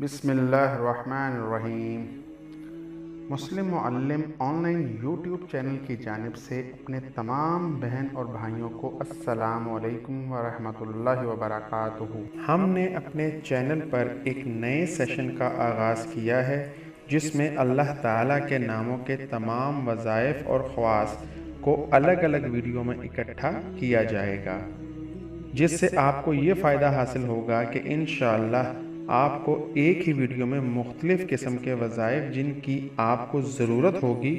बिस्मिल्लाहिर्रहमानिर्रहीम। मुस्लिम Muallem online YouTube channel की जानिब से अपने तमाम बहन और भाइयों को अस्सलामु अलैकुम व रहमतुल्लाहि व बरकातुहू। हमने अपने चैनल पर एक नए सेशन का आगाज़ किया है जिसमें अल्लाह ताला के नामों के तमाम वज़ाइफ और ख़वास को अलग अलग वीडियो में इकट्ठा किया जाएगा, जिससे आपको ये फ़ायदा हासिल होगा कि इंशाअल्लाह आपको एक ही वीडियो में मुख्तलिफ़ किस्म के वज़ाइफ जिनकी आपको ज़रूरत होगी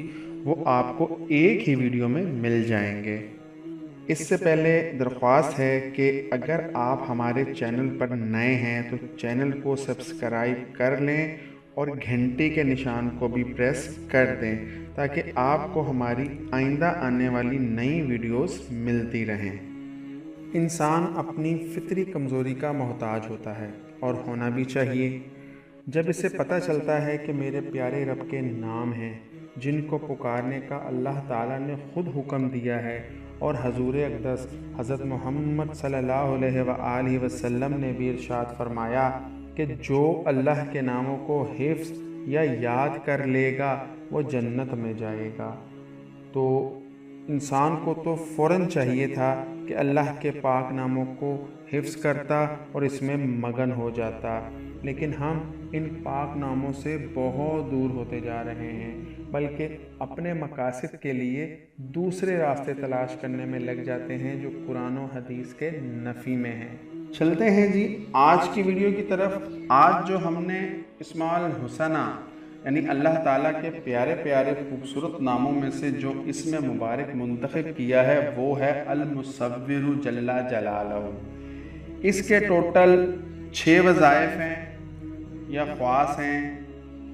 वो आपको एक ही वीडियो में मिल जाएंगे। इससे पहले दरख्वास्त है कि अगर आप हमारे चैनल पर नए हैं तो चैनल को सब्सक्राइब कर लें और घंटे के निशान को भी प्रेस कर दें ताकि आपको हमारी आइंदा आने वाली नई वीडियोस मिलती रहें। इंसान अपनी फितरी कमज़ोरी का मोहताज होता है और होना भी चाहिए। जब इसे पता चलता है कि मेरे प्यारे रब के नाम हैं जिनको पुकारने का अल्लाह ताला ने ख़ुद हुक्म दिया है और हजूर अक़दस हज़रत मोहम्मद सल्लल्लाहु अलैहि वसल्लम ने भी इरशाद फरमाया कि जो अल्लाह के नामों को हिफ्ज़ या याद कर लेगा वो जन्नत में जाएगा, तो इंसान को तो फ़ौरन चाहिए था कि अल्लाह के पाक नामों को हिफ्ज़ करता और इसमें मगन हो जाता, लेकिन हम इन पाक नामों से बहुत दूर होते जा रहे हैं, बल्कि अपने मकासद के लिए दूसरे रास्ते तलाश करने में लग जाते हैं जो कुरान और हदीस के नफ़ी में हैं। चलते हैं जी आज की वीडियो की तरफ। आज जो हमने इस्माउल हुसना यानी अल्लाह ताला के प्यारे प्यारे खूबसूरत नामों में से जो इसमें मुबारक मुंतखब किया है वो है अल-मुसव्विरु जल्ला जलालहू। इसके टोटल 6 वज़ाइफ हैं या ख़वास हैं।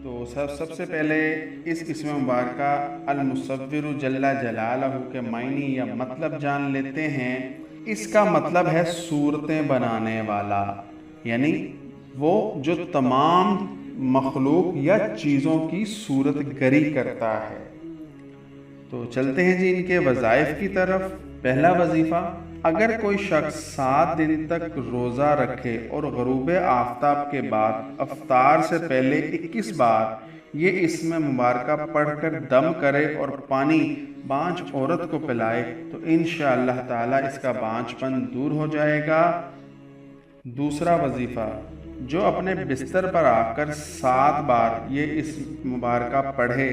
तो सबसे पहले इस इसम मुबारका अल-मुसव्विरु जल्ला जलालहू के मायने या मतलब जान लेते हैं। इसका मतलब है सूरतें बनाने वाला, यानी वो जो तमाम मखलूक या चीज़ों की सूरत गरी करता है। तो चलते हैं जी इनके वज़ाइफ की तरफ। पहला वजीफ़ा, अगर कोई शख्स 7 दिन तक रोज़ा रखे और ग़ुरूब आफ्ताब के बाद अफ्तार से पहले 21 बार ये इसमें मुबारका पढ़कर दम करे और पानी बांझ औरत को पिलाए तो इंशाअल्लाह ताला इसका बांझपन दूर हो जाएगा। दूसरा वजीफ़ा, जो अपने बिस्तर पर आकर 7 बार ये इस मुबारका पढ़े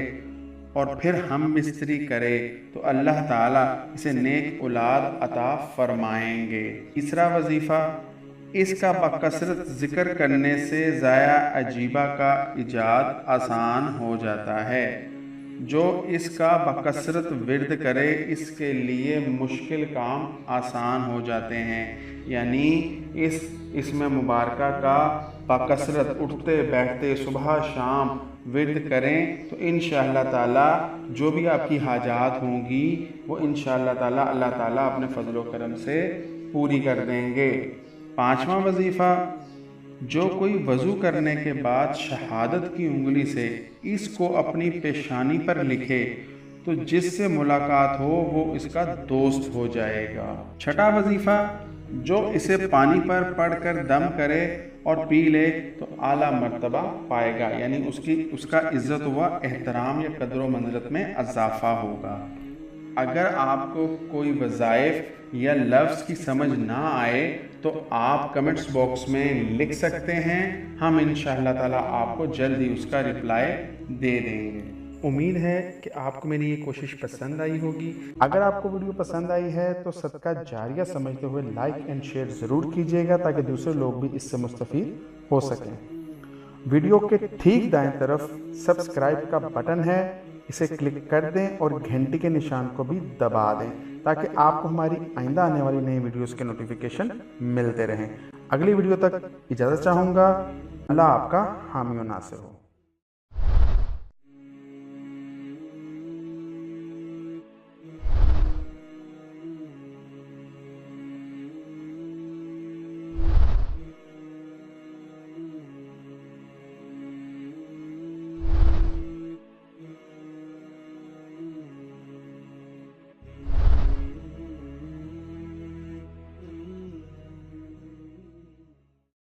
और फिर हम बिस्तरी करे तो अल्लाह ताला इसे नेक औलाद अता फरमाएंगे। तीसरा वजीफ़ा, इसका बकसरत ज़िक्र करने से ज़ाया अजीबा का इजाद आसान हो जाता है। जो इसका बकसरत विर्द करे इसके लिए मुश्किल काम आसान हो जाते हैं, यानी इसमें मुबारका का बकसरत उठते बैठते सुबह शाम विर्द करें तो इंशाअल्लाह ताला जो भी आपकी हाजात होंगी वो इंशाअल्लाह ताला अल्लाह ताला अपने फजल व करम से पूरी कर देंगे। 5वां वजीफ़ा, जो कोई वज़ू करने के बाद शहादत की उंगली से इसको अपनी पेशानी पर लिखे तो जिससे मुलाकात हो वो इसका दोस्त हो जाएगा। 6वां वजीफ़ा, जो इसे पानी पर पढ़कर दम करे और पी ले तो आला मर्तबा पाएगा, यानी उसका इज़्ज़त व एहतराम या कदर व मंज़िलत में इजाफ़ा होगा। अगर आपको कोई वज़ाइफ या लफ्ज़ की समझ ना आए तो आप कमेंट्स बॉक्स में लिख सकते हैं, हम इंशाअल्लाह ताला आपको जल्द ही उसका रिप्लाई दे देंगे। उम्मीद है कि आपको मेरी ये कोशिश पसंद आई होगी। अगर आपको वीडियो पसंद आई है तो सदका जारिया समझते हुए लाइक एंड शेयर ज़रूर कीजिएगा ताकि दूसरे लोग भी इससे मुस्तफ़ीद हो सकें। वीडियो के ठीक दाएं तरफ सब्सक्राइब का बटन है, इसे क्लिक कर दें और घंटी के निशान को भी दबा दें ताकि आपको हमारी आइंदा आने वाली नई वीडियोस के नोटिफिकेशन मिलते रहें। अगली वीडियो तक इजाज़त चाहूँगा। अल्लाह आपका हामी व नासिर हो।